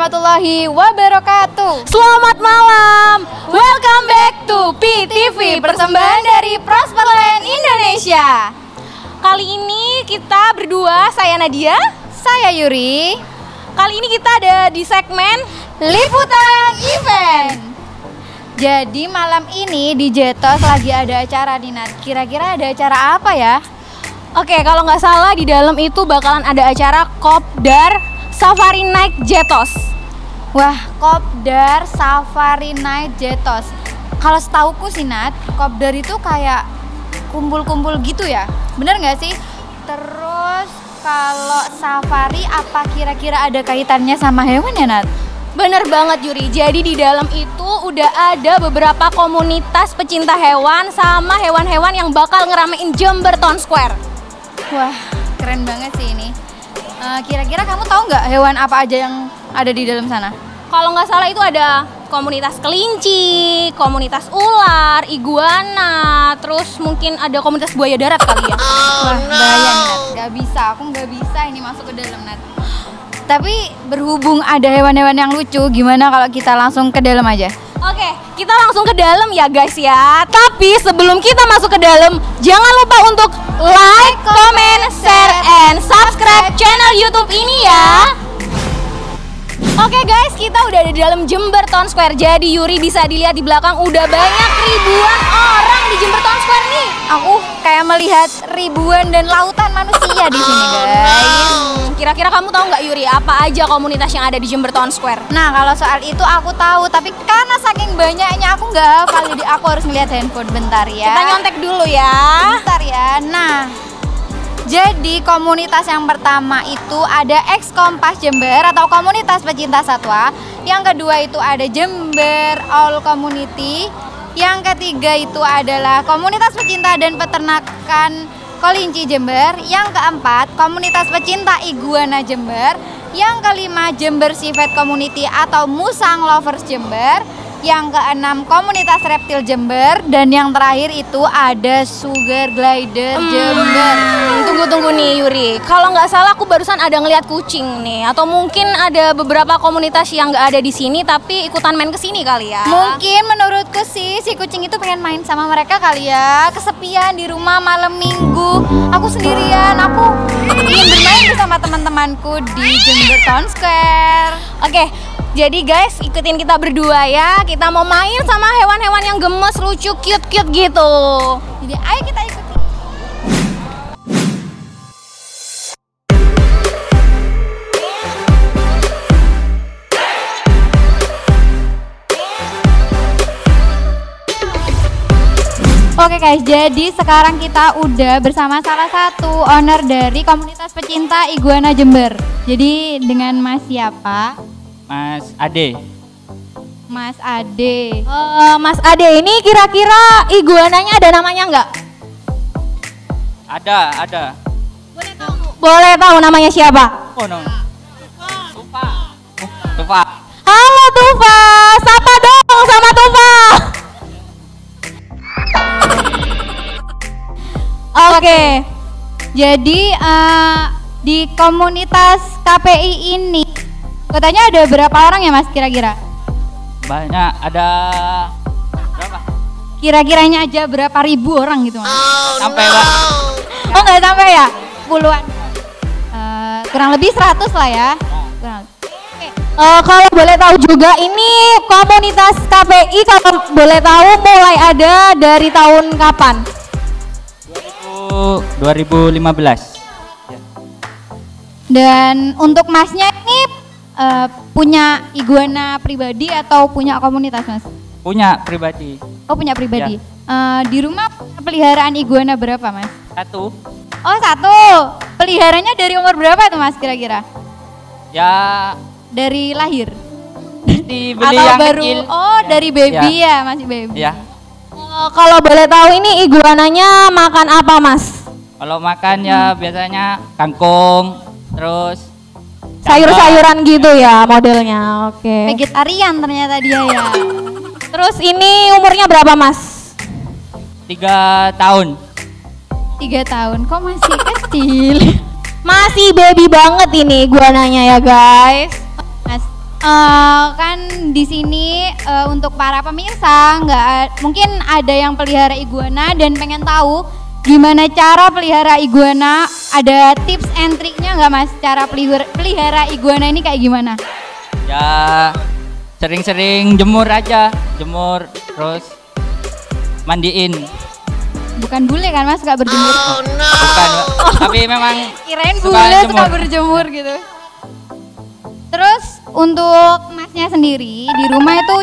warahmatullahi wabarakatuh. Selamat malam. Welcome back to PTV, persembahan dari Prosperland Indonesia. Kali ini kita berdua, saya Nadia, Saya Yuri. kali ini kita ada di segmen Liputan Event. Jadi malam ini di Jetos lagi ada acara nih Nat. Kira-kira ada acara apa ya? Oke, kalau nggak salah di dalam itu bakalan ada acara Kopdar Safari Night Jetos. Wah, Kopdar Safari Night Jetos. Kalau setauku sih Nat, Kopdar itu kayak kumpul-kumpul gitu ya. Bener nggak sih? Terus kalau safari apa kira-kira ada kaitannya sama hewan ya Nat? Bener banget Yuri, jadi di dalam itu udah ada beberapa komunitas pecinta hewan sama hewan-hewan yang bakal ngeramein Jember Town Square. Wah, keren banget sih ini. Kira-kira kamu tahu nggak hewan apa aja yang ada di dalam sana? Kalau nggak salah itu ada komunitas kelinci, komunitas ular, iguana, terus mungkin ada komunitas buaya darat kali ya. Wah, bahaya Nat, nggak bisa, aku nggak bisa ini masuk ke dalam Nat. Tapi berhubung ada hewan-hewan yang lucu, gimana kalau kita langsung ke dalam aja? Oke, kita langsung ke dalam ya guys ya. Tapi sebelum kita masuk ke dalam, jangan lupa untuk like, comment, share, and subscribe channel YouTube ini ya. Oke guys, kita udah ada di dalam Jember Town Square. Jadi Yuri bisa dilihat di belakang udah banyak ribuan orang di Jember Town Square nih. Aku kayak melihat ribuan dan lautan manusia di sini guys. Kira-kira kamu tahu nggak Yuri apa aja komunitas yang ada di Jember Town Square? Nah, kalau soal itu aku tahu, tapi karena saking banyaknya aku nggak hafal, jadi aku harus ngeliat handphone bentar ya. Kita nyontek dulu ya. Bentar ya. Nah, jadi komunitas yang pertama itu ada Ex-Kompas Jember atau komunitas pecinta satwa. Yang kedua itu ada Jember All Community. Yang ketiga itu adalah komunitas pecinta dan peternakan kelinci Jember. Yang keempat komunitas pecinta iguana Jember. Yang kelima Jember Civet Community atau Musang Lovers Jember. Yang keenam komunitas reptil Jember. Dan yang terakhir itu ada Sugar Glider Jember. Tunggu nih Yuri, kalau nggak salah aku barusan ada ngeliat kucing nih, atau mungkin ada beberapa komunitas yang nggak ada di sini tapi ikutan main ke sini kali ya. Mungkin menurutku sih si kucing itu pengen main sama mereka kali ya. Kesepian di rumah malam minggu, aku sendirian, aku ingin bermain bersama teman-temanku di Jember Town Square. Oke, jadi guys ikutin kita berdua ya. Kita mau main sama hewan-hewan yang gemes, lucu, cute-cute gitu. Jadi ayo kita ikuti. Oke guys, jadi sekarang kita udah bersama salah satu owner dari komunitas pecinta iguana Jember. Jadi dengan Mas siapa? Mas Ade. Mas Ade. Mas Ade ini kira-kira iguananya ada namanya nggak? Ada. Boleh tahu namanya siapa? Oh no. Tufa. Halo Tufa, sapa dong sama Tufa. Oke. Jadi di komunitas KPI ini katanya ada berapa orang ya Mas kira-kira? Banyak, ada berapa? Kira-kiranya aja berapa ribu orang gitu Mas? Sampai Pak. Oh nggak sampai ya? Puluhan. Kurang lebih 100 lah ya. Kurang. Kalau boleh tahu juga ini komunitas KPI kalau boleh tahu mulai ada dari tahun kapan? 2015. Dan untuk Masnya ini punya iguana pribadi atau punya komunitas Mas? Punya pribadi. Oh punya pribadi. Di rumah peliharaan iguana berapa Mas? 1. Oh 1. Peliharanya dari umur berapa tuh Mas kira-kira? Ya Dari lahir? dibeli Atau yang baru? kecil. Oh dari baby ya, masih baby. Ya. Kalau boleh tahu ini iguananya makan apa Mas? Kalau makan ya biasanya kangkung, terus Sayur-sayuran gitu ya modelnya. Oke. Vegetarian ternyata dia ya. Terus ini umurnya berapa Mas? 3 tahun. 3 tahun, kok masih kecil? Masih baby banget ini iguananya ya guys. Mas, Kan di sini untuk para pemirsa mungkin ada yang pelihara iguana dan pengen tahu gimana cara pelihara iguana. Ada tips and triknya nggak Mas? Cara pelihara iguana ini kayak gimana? Ya sering-sering jemur aja, jemur terus mandiin. Bukan bule kan Mas, suka berjemur? Bukan, tapi memang Kirain suka bule jemur. suka berjemur gitu. Terus untuk Masnya sendiri di rumah itu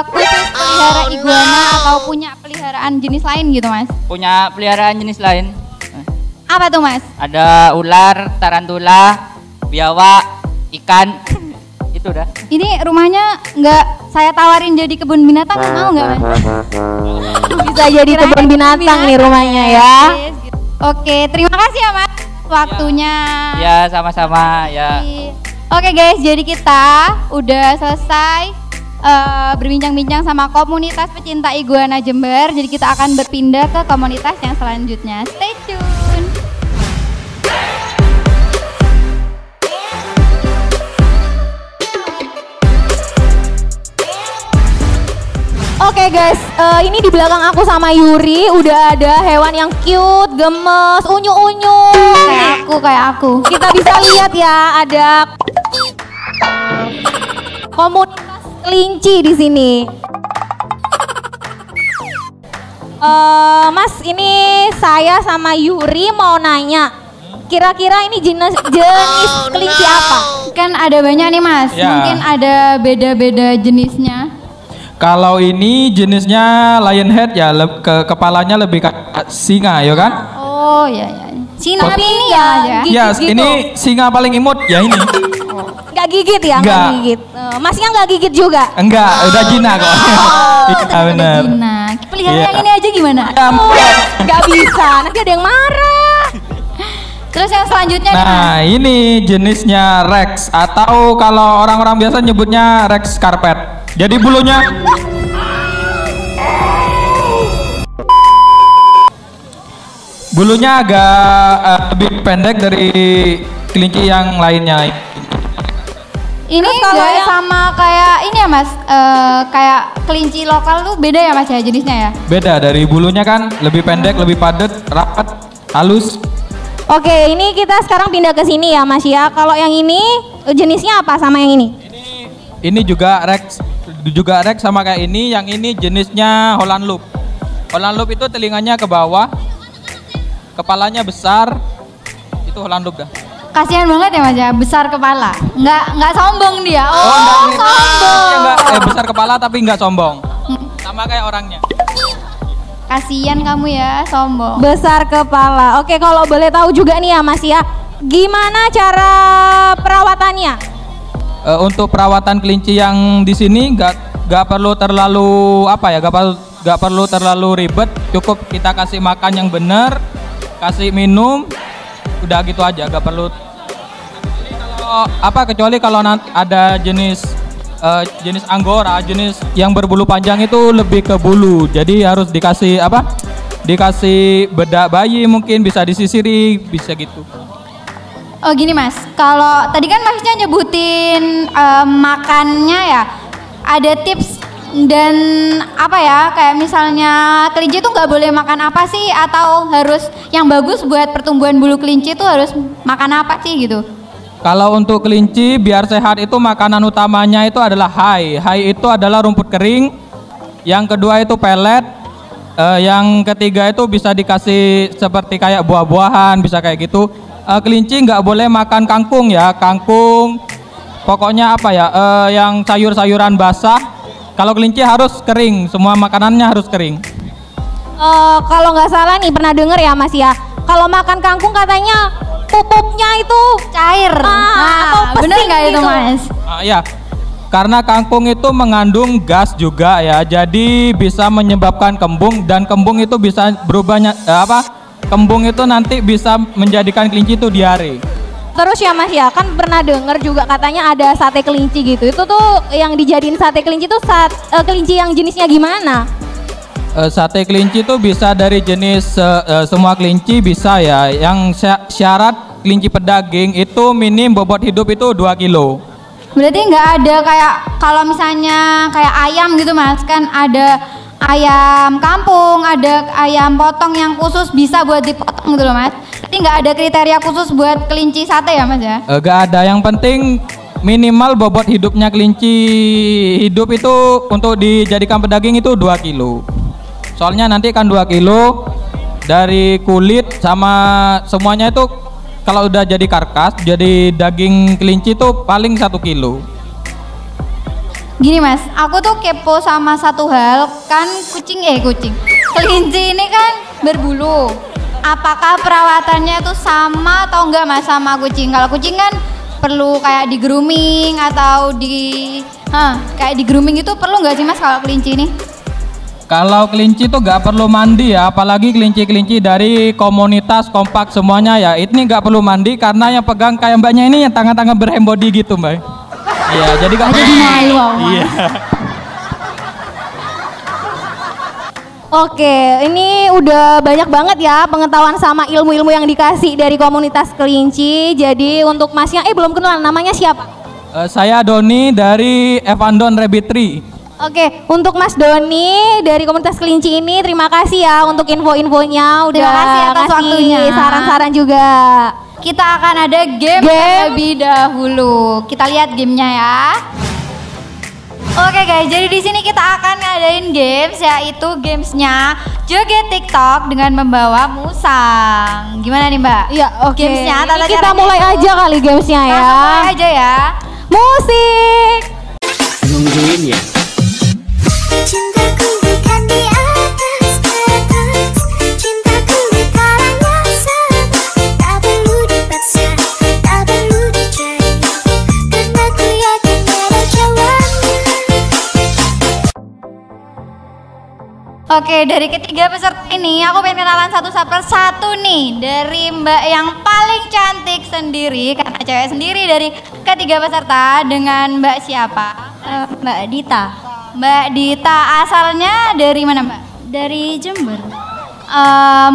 khusus pelihara iguana atau punya peliharaan jenis lain gitu Mas? Punya peliharaan jenis lain. Apa tuh Mas? Ada ular, tarantula, biawak, ikan. Itu dah. Ini rumahnya nggak saya tawarin jadi kebun binatang, mau nggak Mas? Bisa jadi kebun binatang nih rumahnya ya. Oke, terima kasih ya Mas waktunya. Ya sama-sama ya. Oke guys, jadi kita udah selesai berbincang-bincang sama komunitas pecinta iguana Jember. Jadi kita akan berpindah ke komunitas yang selanjutnya. Stay tune. Oke guys, ini di belakang aku sama Yuri udah ada hewan yang cute, gemes, unyu-unyu. Kayak aku. Kita bisa lihat ya ada komunitas kelinci di sini. Mas, ini saya sama Yuri mau nanya. Kira-kira ini jenis kelinci apa? Kan ada banyak nih Mas. Ya. Mungkin ada beda-beda jenisnya. Kalau ini jenisnya lion head ya, kepalanya lebih ke singa ya kan? Oh ya ya. Cina Tapi ini ya, ya. Ya, gitu. ini singa paling imut ya ini. Nggak gigit ya? Nggak Nggak. gigit. Masnya nggak gigit juga? Enggak, udah jinak kok. Iya benar. Cina. Pelihara Iya. yang ini aja gimana? Ya, Nggak bisa, nanti ada yang marah. Terus yang selanjutnya nih Mas. Nah, ini jenisnya Rex atau kalau orang-orang biasa nyebutnya Rex carpet. Jadi bulunya agak lebih pendek dari kelinci yang lainnya. Ini Terus kalau nggak yang- sama kayak ini ya Mas, kayak kelinci lokal tuh beda ya Mas ya jenisnya ya? Beda dari bulunya kan, lebih pendek, lebih padat, rapat, halus. Oke, ini kita sekarang pindah ke sini ya Mas ya. Kalau yang ini jenisnya apa sama yang ini? Ini juga Rex sama kayak ini. Yang ini jenisnya Holland Loop. Holland Loop itu telinganya ke bawah, kepalanya besar. Itu Holland Loop dah. Kasihan banget ya Mas ya, besar kepala. Nggak sombong dia. Oh, enggak, sombong. Iya, enggak, besar kepala tapi enggak sombong. Sama kayak orangnya. Kasihan kamu ya, sombong. Besar kepala. Oke, kalau boleh tahu juga nih ya Mas ya, gimana cara perawatannya? Untuk perawatan kelinci yang di sini nggak perlu terlalu nggak perlu terlalu ribet. Cukup kita kasih makan yang benar, kasih minum, udah gitu aja. Nggak perlu. Kecuali kalau nanti ada jenis anggora, jenis yang berbulu panjang itu lebih ke bulu. Jadi harus dikasih dikasih bedak bayi, mungkin bisa disisiri, bisa gitu. Oh gini Mas, kalau tadi kan Masnya nyebutin makannya ya, ada tips dan kayak misalnya kelinci itu nggak boleh makan apa sih, atau harus yang bagus buat pertumbuhan bulu kelinci itu harus makan apa sih gitu? Kalau untuk kelinci biar sehat itu makanan utamanya itu adalah hay. Hay itu adalah rumput kering. Yang kedua itu pelet. Yang ketiga itu bisa dikasih seperti kayak buah-buahan, bisa kayak gitu. Kelinci nggak boleh makan kangkung ya, kangkung. Pokoknya yang sayur-sayuran basah. Kalau kelinci harus kering, semua makanannya harus kering. Kalau nggak salah nih pernah denger ya Mas ya, kalau makan kangkung katanya pupuknya itu Cair. atau Bener pesing nggak itu gitu. Mas? Ya, karena kangkung itu mengandung gas juga ya, jadi bisa menyebabkan kembung dan kembung itu bisa berubahnya kembung itu nanti bisa menjadikan kelinci itu diare. Terus ya Mas ya, kan pernah denger juga katanya ada sate kelinci gitu. Itu tuh yang dijadiin sate kelinci tuh kelinci yang jenisnya gimana? Sate kelinci itu bisa dari jenis semua kelinci bisa ya. Yang syarat kelinci pedaging itu minim bobot hidup itu 2 kilo. Berarti nggak ada kayak kalau misalnya kayak ayam gitu mas, kan ada ayam kampung, ada ayam potong yang khusus bisa buat dipotong gitu loh mas. Berarti nggak ada kriteria khusus buat kelinci sate ya mas ya? Nggak ada, yang penting minimal bobot hidupnya kelinci hidup itu untuk dijadikan pedaging itu 2 kilo. Soalnya nanti kan 2 kilo dari kulit sama semuanya itu kalau udah jadi karkas, jadi daging kelinci itu paling 1 kilo. Gini mas, aku tuh kepo sama satu hal, kan kelinci ini kan berbulu. Apakah perawatannya itu sama atau enggak mas sama kucing? Kalau kucing kan perlu kayak di grooming atau kayak di grooming itu perlu nggak sih mas kalau kelinci ini? Kalau kelinci tuh nggak perlu mandi ya, apalagi kelinci-kelinci dari komunitas kompak semuanya ya. Ini nggak perlu mandi karena yang pegang kayak mbaknya ini yang tangan-tangan berhembody gitu mbak. Iya, jadi nggak perlu. Malu. Iya. Oke, ini udah banyak banget ya pengetahuan sama ilmu-ilmu yang dikasih dari komunitas kelinci. Jadi untuk masnya, belum kenal namanya siapa? Saya Doni dari Evandon Rabbit Tree. Oke, untuk Mas Doni dari komunitas kelinci ini terima kasih ya untuk info-infonya, udah Terima kasih atas ngasih waktunya. saran-saran juga. Kita akan ada game terlebih dahulu. Kita lihat gamenya ya. Oke guys, jadi di sini kita akan ngadain games, yaitu gamesnya joget TikTok dengan membawa musang. Gimana nih Mbak? Iya, oke. Gamesnya, tata Ini kita caranya mulai itu- aja kali gamesnya ya. Langsung mulai aja ya. Musik. Nungguin ya. Cintaku bukan di atas kertas, cintaku di karangnya sama. Tak perlu dipaksa, tak perlu dicari, karena ku yakin ada jawabannya. Oke, dari ketiga peserta ini aku pengen kenalan satu persatu nih. Dari Mbak yang paling cantik sendiri, karena cewek sendiri dari ketiga peserta, dengan Mbak siapa? Mbak Dita Mbak Dita, asalnya dari mana Mbak? dari Jember.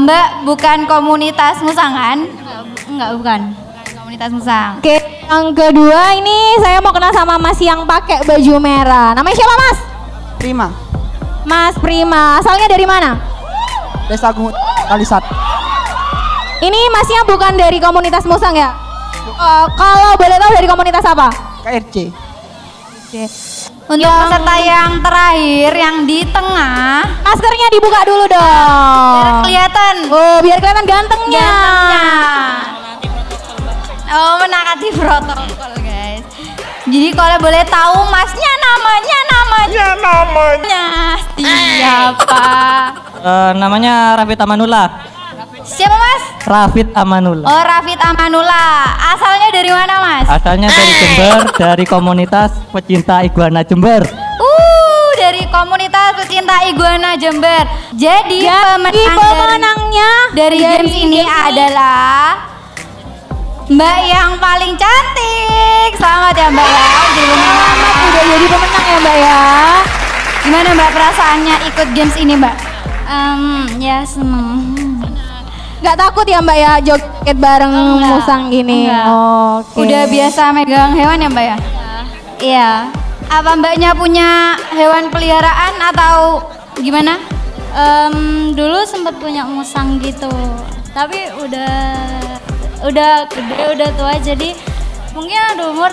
Mbak bukan komunitas musangan? Enggak, bukan. Bukan komunitas musang. Oke, yang kedua ini saya mau kenal sama Mas yang pakai baju merah. Namanya siapa Mas? Prima, Mas Prima. Asalnya dari mana? Desa Gunung Kalisat. Ini Masnya bukan dari komunitas musang ya? Kalau boleh tahu dari komunitas apa? KRC. Oke. Untuk peserta yang terakhir, yang di tengah, Maskernya dibuka dulu dong. kelihatan Oh, biar kelihatan gantengnya. Oh, menangkati protokol guys. Jadi kalau boleh tahu masnya namanya siapa? Namanya Rafid Amanullah. Siapa mas? Rafid Amanullah. Oh, Rafid Amanullah. Asalnya dari mana mas? Asalnya dari Jember, dari komunitas pecinta iguana Jember. Dari komunitas pecinta iguana Jember. Jadi pemenangnya dari games ini adalah Mbak yang paling cantik. Selamat ya Mbak ya. Jadi pemenang. udah jadi pemenang ya Mbak ya. Gimana Mbak perasaannya ikut games ini Mbak? Ya seneng. Nggak takut ya Mbak ya joget bareng musang gini? Enggak. Oke. Udah biasa megang hewan ya Mbak ya? Iya. Apa Mbaknya punya hewan peliharaan atau gimana? Dulu sempat punya musang gitu, tapi udah gede, udah tua, jadi mungkin ada umur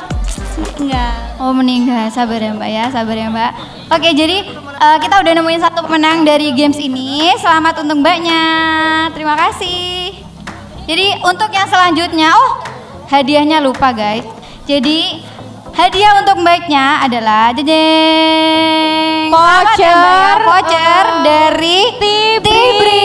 enggak. Oh meninggal, sabar ya Mbak ya, sabar ya Mbak. Oke, jadi kita udah nemuin satu pemenang dari games ini. Selamat untuk Mbaknya, terima kasih. Jadi untuk yang selanjutnya, hadiahnya lupa guys. Jadi hadiah untuk Mbaknya adalah jejeng Selamat ya, Mbak ya, voucher dari Tibri.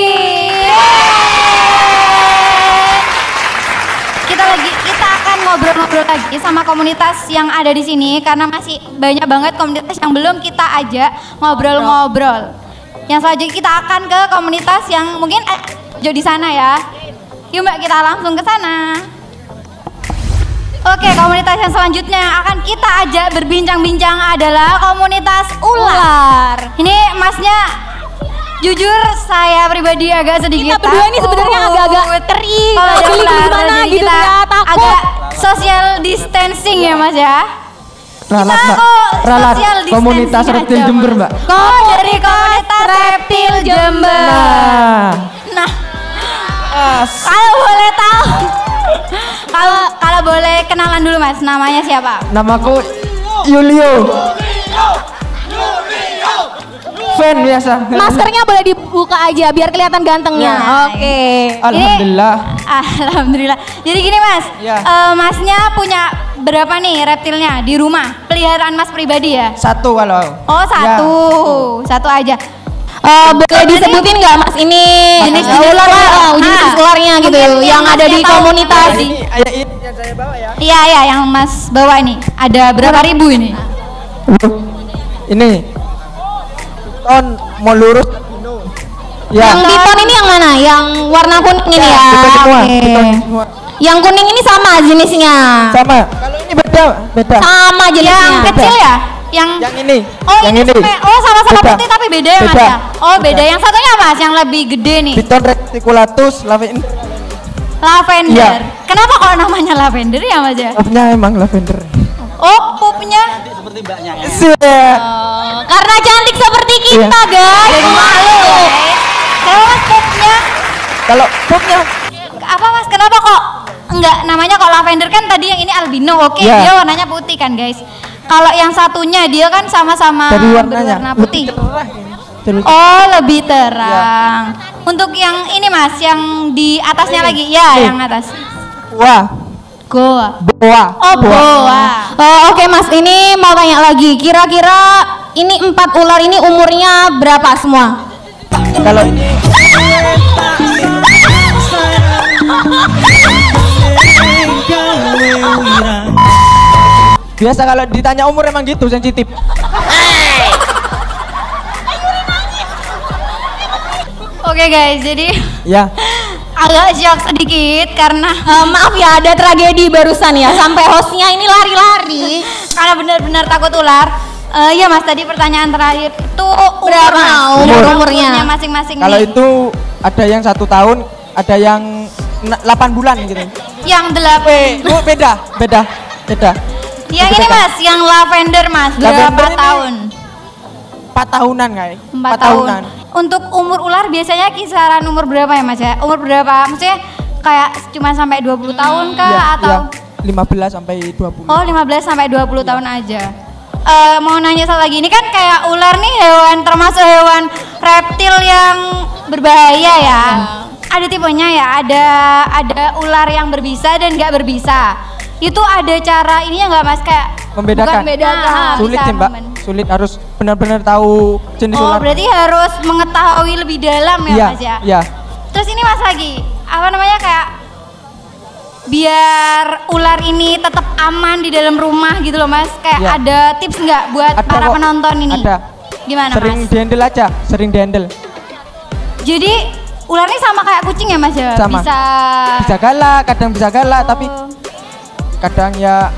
Kita akan ngobrol-ngobrol lagi sama komunitas yang ada di sini karena masih banyak banget komunitas yang belum kita ajak ngobrol-ngobrol. Yang selanjutnya kita akan ke komunitas yang mungkin jauh di sana ya. Yuk Mbak, kita langsung ke sana. Oke, komunitas yang selanjutnya yang akan kita ajak berbincang-bincang adalah komunitas ular. Ini Masnya jujur saya pribadi agak sedikit Kita berdua ini sebenarnya agak-agak teri, kalau ada geli ular, gimana jadi gitu kita ya, takut. agak social distancing ya Mas ya. Ralat, Kita Mbak. kok Ralat social komunitas distancing reptil aja, Jember, Mas. Mbak. Oh, dari komunitas reptil Jember. Nah, kalau boleh tahu, kalau boleh kenalan dulu Mas, namanya siapa? Namaku Yulio. Fan biasa. Maskernya boleh dibuka aja biar kelihatan gantengnya. Ya. Oke. Alhamdulillah. Alhamdulillah. Jadi gini Mas, Ya. Masnya punya berapa nih reptilnya di rumah? Peliharaan Mas pribadi ya? Satu kalau. Oh satu, satu aja. Boleh disebutin nggak Mas ini Jenis-jenis ular ular. jenis ularnya gitu mungkin yang ada di Masnya tahu. komunitas. Ini ayah ini yang saya bawa ya. Iya iya yang Mas bawa ini. Ada berapa ribu ini? Ini. Ton mau lurus. Ya. Yang piton ini yang mana? Yang warna kuning ini ya. Piton semua, Oke. piton semua. Yang kuning ini sama jenisnya. Sama. Kalau ini beda, beda. Sama jenisnya. Yang kecil ya? Yang ini. Oh yang ini sama-sama Beda. putih tapi beda ya Mas Beda. ya? Oh beda. Yang satunya Mas yang lebih gede nih. Piton reticulatus lavender. Lavender. Iya. Kenapa kalau namanya lavender ya Mas ya? Pupnya emang lavender. Oh pupnya. Karena cantik seperti kita, Iya. guys. Malu. Kalau Mas pupnya Kalau pupnya apa Mas? Kenapa kok enggak namanya kok lavender kan tadi yang ini albino. Oke, Iya. dia warnanya putih kan guys. Kalau yang satunya dia kan sama-sama dari warnanya berwarna putih. lebih cerah ini. Lebih- Oh, lebih terang. Untuk yang ini Mas, yang di atasnya lagi. Ya, yang atas. Wah, Goa. boa. Oh, boa. Oke Mas, ini mau tanya lagi. Kira-kira ini 4 ular ini umurnya berapa semua? Kalau ini biasa kalau ditanya umur emang gitu sensitif. Oke guys, jadi Ya. agak shock sedikit karena Maaf ya, ada tragedi barusan ya. Sampai hostnya ini lari-lari. karena benar-benar takut ular. Ya Mas, tadi pertanyaan terakhir itu Berapa umurnya? masing-masing Kalau nih. itu ada yang 1 tahun, ada yang 8 bulan gitu. Yang 8. Oh, beda. Yang ini Mas, yang lavender Mas, berapa Lavender ini tahun? 4 tahunan kayak. 4 tahun. Untuk umur ular biasanya kisaran umur berapa ya Mas ya? Umur berapa? Maksudnya kayak cuma sampai 20 tahun kah Ya, atau 15 sampai 20. Oh 15 sampai 20 tahun aja. Mau nanya satu lagi, ini kan kayak ular nih hewan termasuk hewan reptil yang berbahaya ya. Ada tipenya ya, ada ular yang berbisa dan nggak berbisa. Itu ada cara ininya nggak Mas kayak Membedakan. bukan membedakan. Sulit bisa sih Mbak, sulit harus benar-benar tahu jenis Oh ular. berarti harus mengetahui lebih dalam ya Iya, Mas ya. iya. Terus ini Mas lagi, apa namanya kayak biar ular ini tetap aman di dalam rumah gitu loh Mas. Kayak Iya. ada tips nggak buat Ada para kok, penonton ini? Ada. Gimana Sering Mas? dihandle aja, sering dihandle. Jadi ular ini sama kayak kucing ya Mas ya? Sama. Bisa galak, kadang bisa galak, tapi Oh. kadang ya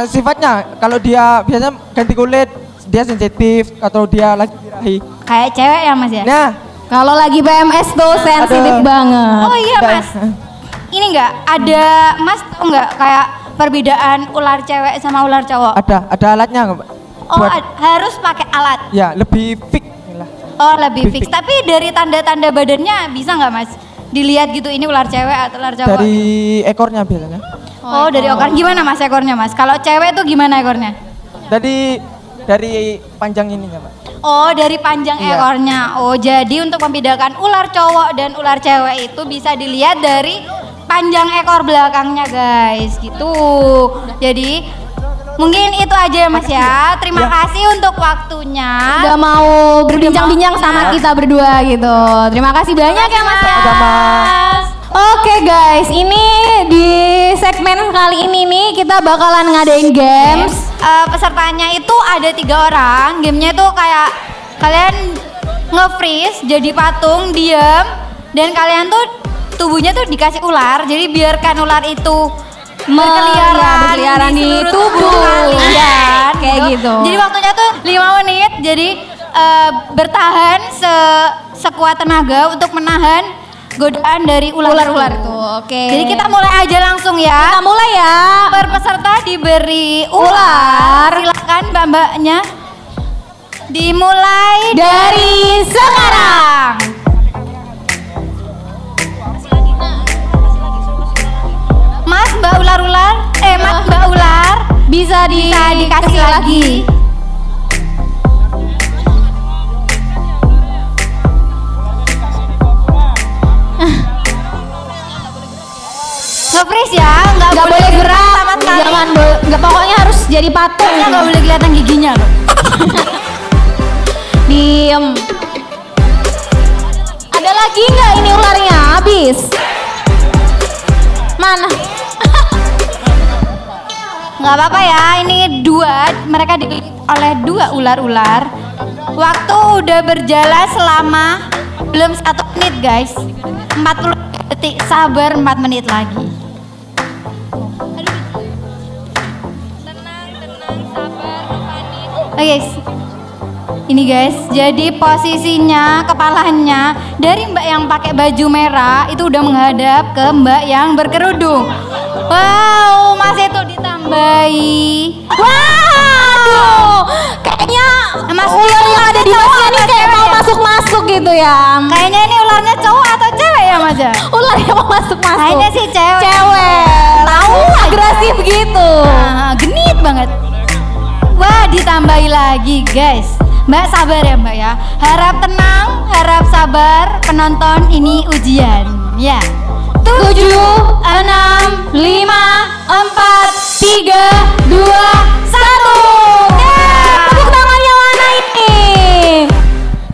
sifatnya kalau dia biasanya ganti kulit dia sensitif atau dia lagi birahi. Kayak cewek ya Mas ya? Nah, Kalau lagi PMS tuh sensitif Aduh. banget. Oh iya Mas. Ini enggak ada Mas tahu enggak kayak perbedaan ular cewek sama ular cowok? ada alatnya nggak, Mbak? Oh Buat- harus pakai alat. ya lebih fix lah. Oh lebih Lebih fix. Tapi dari tanda-tanda badannya bisa nggak Mas? Dilihat gitu ini ular cewek atau ular cowok? Dari ekornya biasanya. Oh dari ekor. Gimana Mas ekornya Mas? Kalau cewek tuh gimana ekornya? Dari panjang ininya, Mbak. Oh dari panjang Iya. ekornya. Oh jadi untuk membedakan ular cowok dan ular cewek itu bisa dilihat dari panjang ekor belakangnya guys. Gitu. Jadi mungkin itu aja ya Mas ya. Terima kasih untuk waktunya. Udah mau berbincang-bincang sama kita berdua gitu. Terima kasih banyak ya Mas ya. Sama. Oke guys, ini di segmen kali ini nih kita bakalan ngadain games. Pesertanya itu ada 3 orang. Gamenya itu kayak kalian nge-freeze jadi patung, diem, dan kalian tuh tubuhnya tuh dikasih ular. Jadi biarkan ular itu berkeliaran di seluruh tubuh kalian. kayak gitu. Jadi waktunya tuh 5 menit. Jadi bertahan sekuat tenaga untuk menahan godaan dari ular-ular Ular-ular tuh, oke. Jadi kita mulai aja langsung ya. Kita mulai ya. Per peserta diberi ular. Silakan mbak-mbaknya. Dimulai Dari sekarang. Mas Mbak ular-ular. Mas Mbak ular. Bisa Dikasih lagi. Nge-freeze ya, nggak Nggak boleh gerak. sama sekali. Jangan nggak, pokoknya harus jadi patung. Pokoknya nggak boleh kelihatan giginya loh. Diem. Ada lagi nggak ini ularnya? Habis. Mana? Nggak apa-apa ya, ini dua, mereka dililit oleh dua ular-ular. Waktu udah berjalan selama belum 1 menit guys. 40 detik, sabar 4 menit lagi. Oke guys, ini guys, jadi posisinya kepalanya dari mbak yang pakai baju merah itu udah menghadap ke mbak yang berkerudung. Wow, masih itu ditambahi. Waduh, kayaknya Mas ular yang ada di masnya ini kayak mau ya? masuk-masuk gitu ya. Kayaknya ini ularnya cowok atau cewek ya Mas ya? Ular yang mau masuk-masuk. Kayaknya sih cewek. Cewek. Tahu agresif gitu. Nah, genit banget. Wah, ditambahi lagi guys. Mbak sabar ya Mbak ya. Harap tenang, harap sabar. Penonton ini ujian. Ya. 7, 6, 5, 4, 3, 2, 1. Tepuk tangan yang mana ini?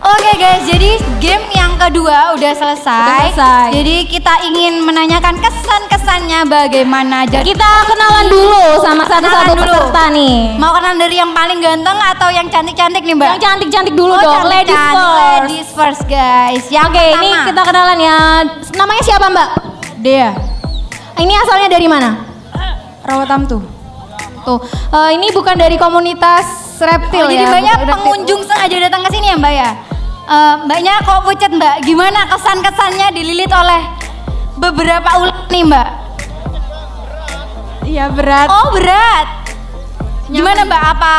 Oke guys, jadi game yang kedua udah selesai. Jadi kita ingin menanyakan kesan-kesannya bagaimana. Jadi Kita kenalan dulu sama satu-satu Kenalan dulu. peserta nih. mau kenalan dari yang paling ganteng atau yang cantik-cantik nih Mbak? Yang cantik-cantik dulu Oh, dong. cantik-cantik. Ladies first. Ladies first guys. Yang Oke, ini pertama. kita kenalan ya. Namanya siapa Mbak? Dea. Ini asalnya dari mana? Rawatamtu. Tuh, ini bukan dari komunitas reptil Oh, jadi ya. banyak bukan reptil. pengunjung sengaja datang ke sini ya Mbak ya? Mbaknya kok pucet Mbak? Gimana kesan-kesannya dililit oleh beberapa ular nih Mbak? Iya berat. Oh berat. Gimana Mbak? Apa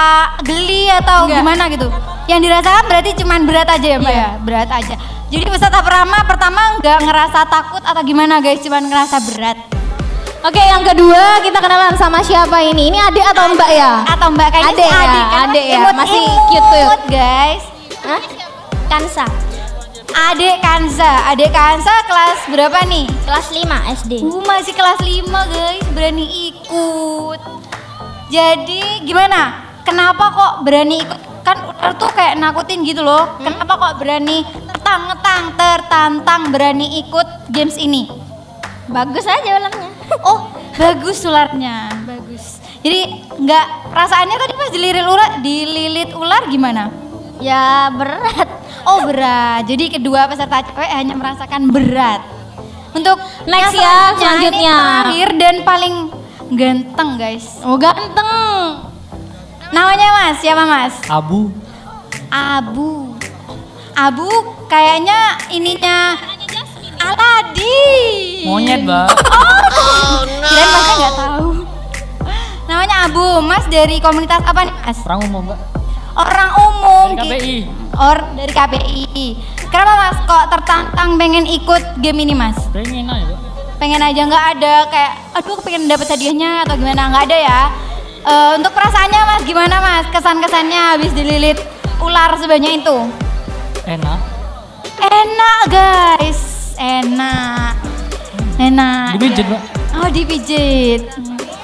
geli atau gimana gitu? Yang dirasakan berarti cuman berat aja ya Mbak ya? Berat aja. Jadi peserta pertama nggak ngerasa takut atau gimana guys? Cuman ngerasa berat. Oke, yang kedua kita kenalan sama siapa ini? Ini adik atau mbak ya? Atau Mbak kayaknya Adek sih ya, adik, karena adek ya, imut-imut, masih cute guys. Hah? Kansa. Adik Kansa kelas berapa nih? Kelas 5 SD. Masih kelas 5 guys, berani ikut. Jadi gimana? Kenapa kok berani ikut? Kan ular tuh kayak nakutin gitu loh. Kenapa kok berani tertantang berani ikut games ini? Bagus aja ularnya. Oh, bagus ularnya, bagus. Jadi nggak perasaannya tadi pas dililit ular gimana? Ya berat. Oh berat. Jadi kedua peserta cewek hanya merasakan berat. Untuk Next yang ya, ini selanjutnya. terakhir dan paling ganteng guys. Oh, ganteng. Namanya Mas, siapa Mas? Abu. Abu kayaknya ininya Aladin. Monyet, Mbak. Kirain Masnya nggak tahu. Namanya Abu. Mas dari komunitas apa nih Mas? Orang umum, Mbak. Orang umum. Dari KPI. Dari KPI. Kenapa Mas kok tertantang pengen ikut game ini Mas? Pengen aja, Mbak. Pengen aja, nggak ada kayak aduh pengen dapet hadiahnya atau gimana, nggak ada ya. Untuk perasaannya Mas gimana Mas, kesan-kesannya habis dililit ular sebanyak itu? Enak. Enak guys, enak Dipijit, Mbak. Oh dipijit,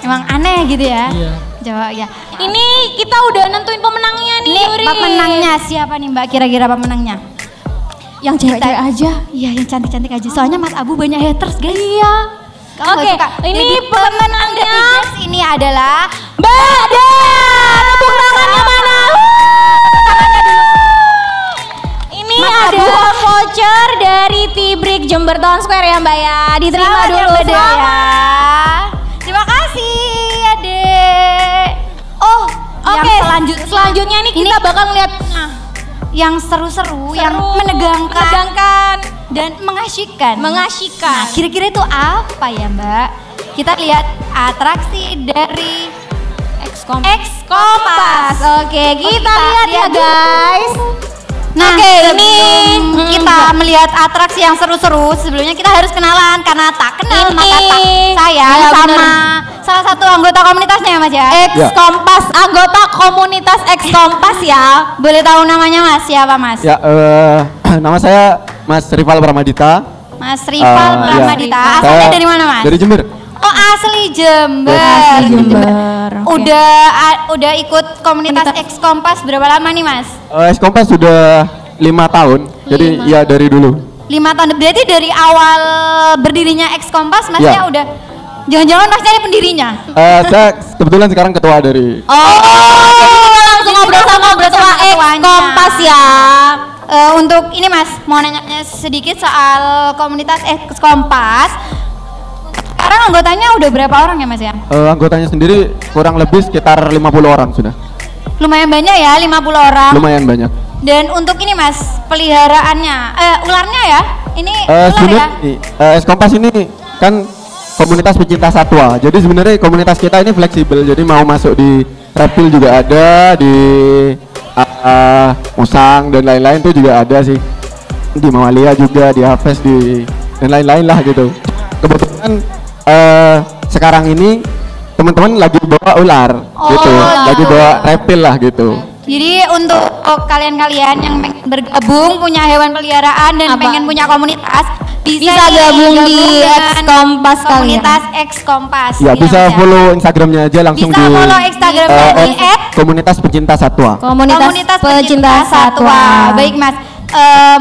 emang aneh gitu ya. Iya. Coba ya, Ini kita udah nentuin pemenangnya nih, ini Yuri. pemenangnya siapa nih Mbak, kira-kira pemenangnya? Yang cewek-cewek aja. Iya yang cantik-cantik aja, soalnya Mas Abu banyak haters guys. Iya. Kamu nggak Oke, suka? ini Jadi pemenangnya Guys, ini adalah Mbak Dan. Tepuk tangannya mana? Ini ada voucher dari T-Brick Jember Town Square ya Mbak ya. Diterima Selamat ya, dulu. Mbak Dea. Selamat. Terima kasih Adek. Oh, yang Oke, selanjutnya ini kita bakal ngeliat yang seru-seru, yang menegangkan. dan mengasyikkan. Mengasyikkan. Nah, kira-kira itu apa ya, Mbak? Kita lihat atraksi dari X-Kompas. Oke, kita lihat ya guys. Nah, Oke, ini kita melihat atraksi yang seru-seru. Sebelumnya kita harus kenalan karena tak kenal Ini. maka tak sayang Ya, sama bener. salah satu anggota komunitasnya ya, Mas ya. X-Kompas, anggota komunitas X-Kompas ya. Boleh tahu namanya, Mas? Siapa, Mas? Ya, nama saya Mas Rival Pramadita. Mas Rival Ya. Pramadita. Asalnya Saya dari mana, Mas? Dari Jember. Oh, asli Jember. Asli Jember. Udah ikut komunitas X-Kompas berapa lama nih, Mas? Kompas sudah 5 tahun. Jadi ya dari dulu. 5 tahun. Berarti dari awal berdirinya X-Kompas Masnya Ya. udah jangan-jangan Masnya ini pendirinya. Saya kebetulan sekarang ketua dari. Oh, kita langsung ngobrol sama ketua X-Kompas ya. Untuk ini Mas, mau nanya sedikit soal komunitas X-Kompas. Sekarang anggotanya udah berapa orang ya, Mas ya? Anggotanya sendiri kurang lebih sekitar 50 orang sudah. Lumayan banyak ya, 50 orang. Lumayan banyak. Dan untuk ini Mas, peliharaannya, ularnya ya? Ini ular Sebenarnya ya? Kompas ini kan komunitas pecinta satwa. Jadi sebenarnya komunitas kita ini fleksibel. Jadi mau masuk di reptil juga ada, di musang dan lain-lain itu juga ada sih. Di mamalia juga, di Hafes, di dan lain-lain lah gitu. Kebetulan sekarang ini teman-teman lagi bawa ular gitu, lagi bawa reptil lah gitu. Jadi untuk kalian-kalian yang pengen bergabung punya hewan peliharaan dan pengen punya komunitas bisa gabung di dengan X-Kompas kalian. komunitas X-Kompas. Ya, Gini, bisa Mas ya. follow Instagramnya aja langsung Bisa di follow Instagramnya di komunitas pecinta satwa. komunitas pecinta satwa. Baik Mas,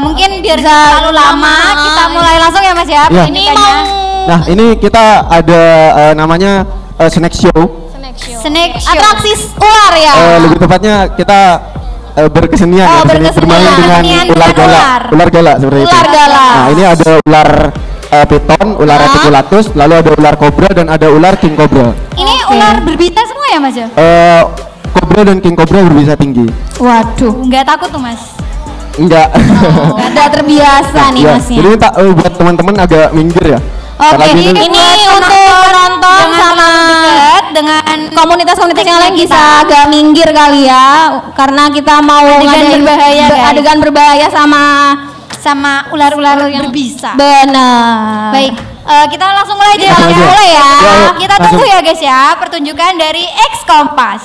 mungkin biar nggak terlalu lama kita mulai langsung ya Mas ya. Ya. Ini mau Nah, ini kita ada namanya snack show. Snake show. atraksi ular ya. Lebih tepatnya kita berkesenian ya, berkesenian. bermain dengan Kesenian ular dengan galak. ular. Ular galak seperti itu. Ular galak. Nah, ini ada ular piton, ular reticulatus, lalu ada ular kobra dan ada ular king cobra. Ini ular berbisa semua ya Mas ya? Kobra dan king cobra berbisa tinggi. Waduh, Nggak takut tuh Mas? Enggak. udah terbiasa nih Ya, masnya. jadi minta buat teman-teman agak minggir ya. Oke, Karena ini untuk nonton sama dengan komunitas-komunitas yang lain bisa agak minggir kali ya, karena kita mau Adegan ngadain berbahaya, guys. adegan berbahaya sama ular-ular yang berbisa. benar. Baik, kita langsung mulai aja. Langsung aja. Mulai ya. Ya, yuk, Kita tunggu langsung. ya guys ya pertunjukan dari X-Kompas.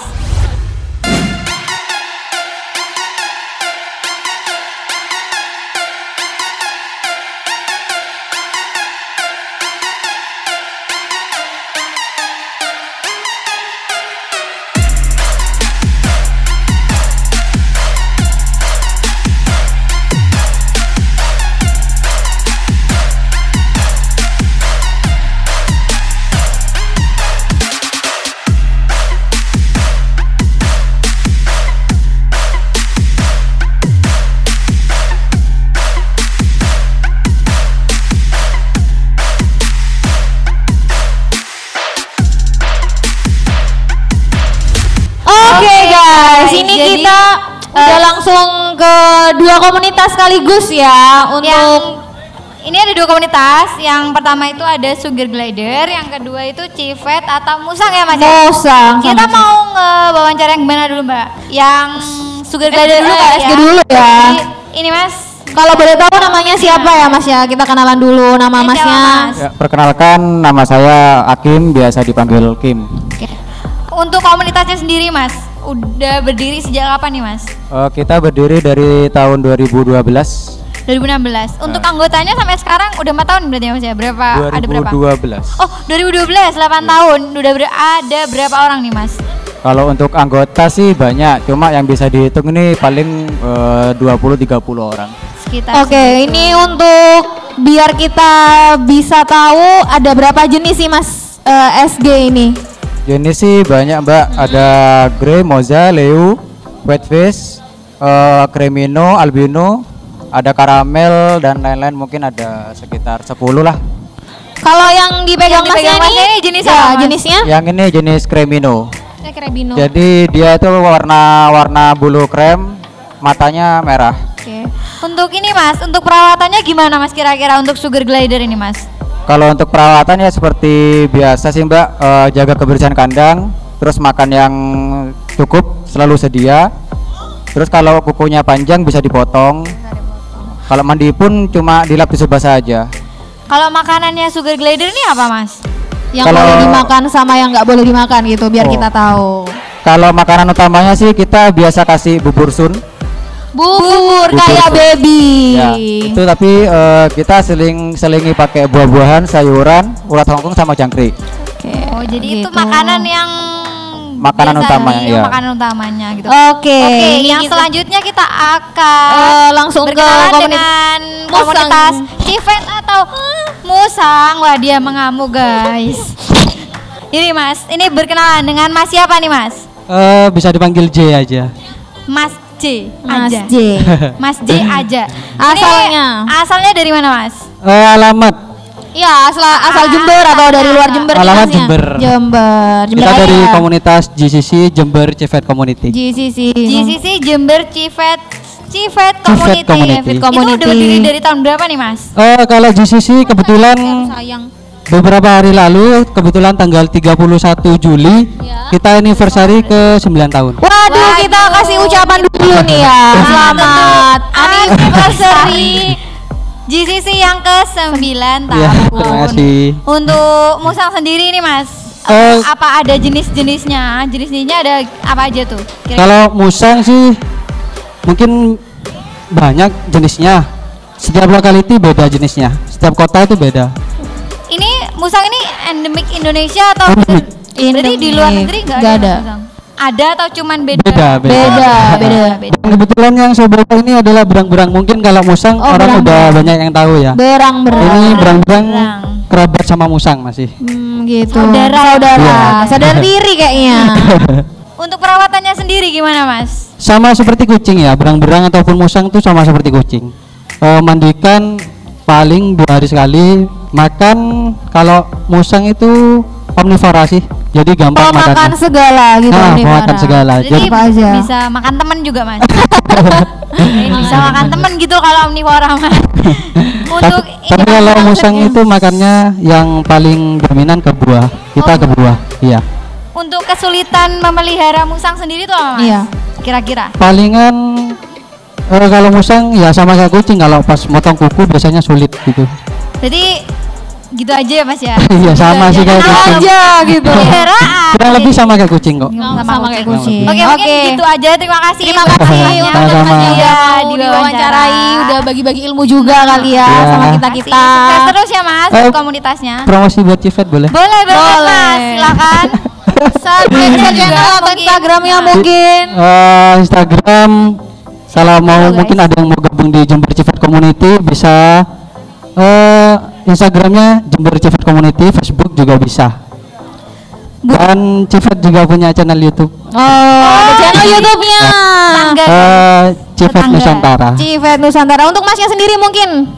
Oke guys, ini jadi, kita udah langsung ke dua komunitas sekaligus ya untuk Ini ada dua komunitas. Yang pertama itu ada Sugar Glider, yang kedua itu Civet atau Musang ya Mas? Musang. Kita mau ngewawancara yang gimana dulu Mbak? Yang Sugar Glider dulu Kak, SG dulu ya. Jadi, ini Mas. Kalau boleh tahu namanya siapa ya Mas ya? Kita kenalan dulu nama Siapa, Masnya. Mas? Ya, perkenalkan nama saya Akim, biasa dipanggil Kim. Untuk komunitasnya sendiri Mas, udah berdiri sejak kapan nih Mas? Kita berdiri dari tahun 2012. 2016. Untuk anggotanya sampai sekarang udah 4 tahun berarti ya Mas ya? Berapa? Ada berapa? 2012. Oh, 2012, 8 tahun. Udah ada berapa orang nih Mas? Kalau untuk anggota sih banyak, cuma yang bisa dihitung ini paling 20-30 orang. Sekitar. Oke, ini untuk biar kita bisa tahu ada berapa jenis sih Mas SG ini? Jenis sih banyak Mbak, ada Grey, Moza, Leu, Whitefish, Cremino, Albino, ada Caramel dan lain-lain, mungkin ada sekitar 10 lah. Kalau yang dipegang Yang Masnya dipegang Masnya ini ini jenis ya, apa, Mas? jenisnya? Yang ini jenis Cremino. Krebino. Jadi dia itu warna bulu krem, matanya merah. Oke. Untuk ini Mas, untuk perawatannya gimana Mas kira-kira untuk sugar glider ini Mas? Kalau untuk perawatan ya seperti biasa sih Mbak, jaga kebersihan kandang, terus makan yang cukup, selalu sedia. Terus kalau kukunya panjang bisa dipotong. Kalau mandi pun cuma dilap tisu basah aja. Kalau makanannya sugar glider ini apa Mas? Yang boleh dimakan sama yang nggak boleh dimakan gitu, biar kita tahu. Kalau makanan utamanya sih kita biasa kasih bubur sun. Bubur kayak sun. baby. Ya, itu tapi kita selingi pakai buah-buahan, sayuran, ulat hongkong sama jangkrik. Oh, jadi itu makanan yang Makanan biasa utamanya, nih, ya. Makanan utamanya gitu. Oke, ini yang kita- selanjutnya kita akan langsung ke berkenalan dengan Musang. komunitas Civet atau Musang. Wah, dia mengamuk, guys. Ini Mas, ini berkenalan dengan Mas siapa nih Mas? Bisa dipanggil J aja. Mas J Mas aja. J. Mas J aja. Asalnya? Ini asalnya dari mana Mas? Alamat Iya, asal Jember atau dari luar Jember? nih Alamat Masnya? Jember. Jember. kita aja. dari komunitas GCC Jember Civet Community. GCC Jember Civet Community. Community. Itu udah berdiri dari tahun berapa nih Mas? Kalau GCC kebetulan beberapa hari lalu, kebetulan tanggal 31 Juli kita anniversary ke 9 tahun. Waduh, kita kasih ucapan dulu nih ya. Selamat anniversary. GCC yang ke-9 tahun. Ya, terima kasih. Untuk Musang sendiri nih Mas, apa ada jenis-jenisnya? Jenisnya ada apa aja tuh? Kira-kira? Kalau musang sih mungkin banyak jenisnya. Setiap locality beda jenisnya. Setiap kota itu beda. Ini Musang ini endemik Indonesia atau berarti di luar negeri nggak ada? Musang? Ada atau cuman beda? Beda. Kebetulan yang saya bawa ini adalah berang-berang. Mungkin kalau musang orang udah banyak yang tahu ya. Berang-berang. Ini berang-berang kerabat sama musang masih. Gitu. Saudara. Sadar diri kayaknya. Untuk perawatannya sendiri gimana Mas? Sama seperti kucing ya, berang-berang ataupun musang itu sama seperti kucing. Mandikan paling 2 hari sekali. Makan kalau musang itu omnivora sih, jadi gampang makannya. Makan segala gitu. Makan segala. Jadi apa aja? bisa makan temen juga Mas. Bisa makan temen gitu kalau omnivora Mas. Untuk Tapi kalau musang itu makannya yang paling dominan ke buah. Kita ke buah, iya. Untuk kesulitan memelihara musang sendiri tuh apa Mas? Iya. Kira-kira? Palingan kalau musang ya sama kayak kucing, kalau pas motong kuku biasanya sulit gitu. Jadi gitu aja ya Mas ya? Iya sama sih kayak kucing. Aja gitu. Peliharaan. Kurang lebih sama kayak kucing kok. Sama kayak kucing. Oke, mungkin gitu aja. Terima kasih. Terima kasih untuk Sama-sama. Mas Dia Mau diwawancarai, udah bagi-bagi ilmu juga kali ya Iya. sama kita-kita. Sukses terus ya Mas untuk komunitasnya. Promosi buat Civet boleh? Boleh banget Mas, silakan. Bisa channel atau Instagramnya mungkin. Instagram kalau mau mungkin ada yang mau gabung di Jember Civet Community bisa Instagramnya Jember Civet Community, Facebook juga bisa. Dan Civet juga punya channel YouTube. Ada channel YouTube-nya. Civet Nusantara. Civet Nusantara. Untuk Masnya sendiri mungkin.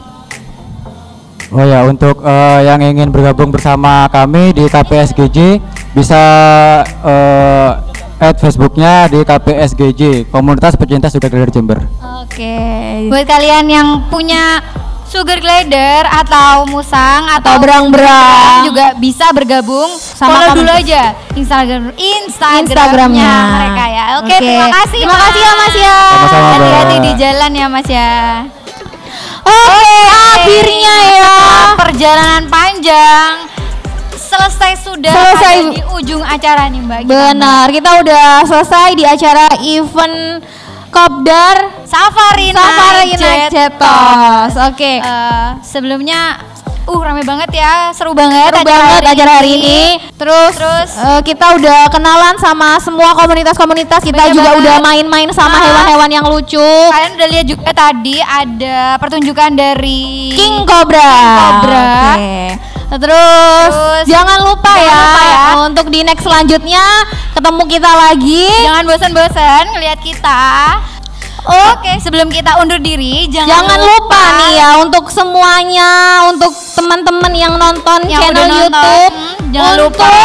Oh ya, untuk yang ingin bergabung bersama kami di KPSGJ bisa add Facebooknya di KPSGJ, Komunitas Pecinta Sugar Glider Jember. Oke. Buat kalian yang punya sugar glider atau musang atau berang-berang juga bisa bergabung Sama follow kami. dulu aja Instagramnya mereka ya. Oke, terima kasih. Terima kasih ya Mas ya. Sama-sama, Mbak. Hati-hati di jalan ya Mas ya. Oke, akhirnya ya. Perjalanan panjang selesai sudah Selesai. ada di ujung acara nih Mbak. Benar, kita udah selesai di acara event Kopdar Safari Night Jetos. Oke. Sebelumnya rame banget ya, seru banget acara hari ini. Terus, Terus kita udah kenalan sama semua komunitas-komunitas. Kita Bener juga banget. udah main-main sama hewan-hewan yang lucu. kalian udah lihat juga tadi ada pertunjukan dari King Cobra. Oke. Terus jangan lupa ya untuk di next selanjutnya ketemu kita lagi. Jangan bosan-bosan ngelihat kita. Oke, sebelum kita undur diri, Jangan lupa nih ya untuk semuanya, untuk teman-teman yang nonton Yang channel udah nonton, YouTube, jangan untuk lupa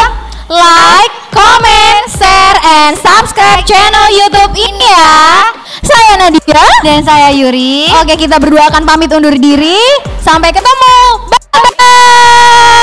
like, comment, share, and subscribe channel YouTube ini ya. Saya Saya Nadia dan saya Yuri. Oke, kita berdua akan pamit undur diri. Sampai ketemu. Bye.